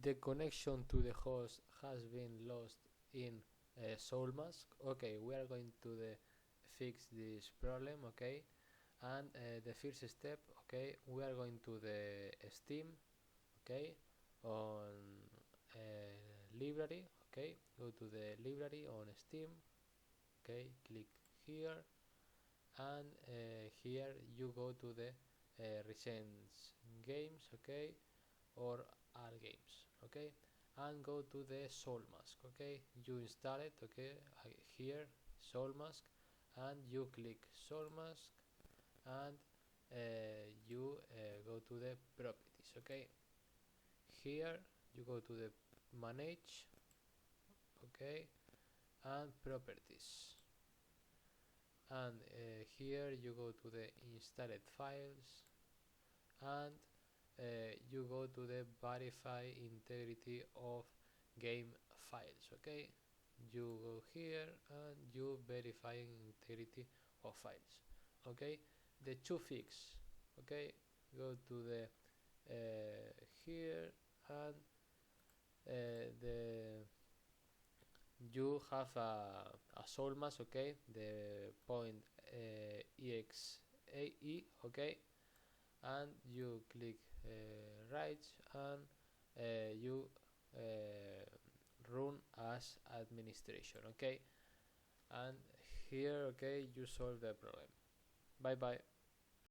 the connection to the host has been lost in Soulmask. Okay, we are going to fix this problem. Okay, and the first step, okay, we are going to the Steam, okay, on library. Okay, go to the library on Steam. Okay, click here, and here you go to the recent games. Okay, or all games. Okay, and go to the Soulmask. Okay, you install it. Okay, here Soulmask, and you click Soulmask, and you go to the properties. Okay, here you go to the manage. Okay, and properties, and here you go to the installed files, and you go to the verify integrity of game files. Okay, you go here and you verify integrity of files. Okay, the two fix. Okay, go to the here, and the you have a Soulmask. Okay, the point exe. Okay, and you click right, and you run as administration. Okay, and here, okay, you solve the problem. Bye bye.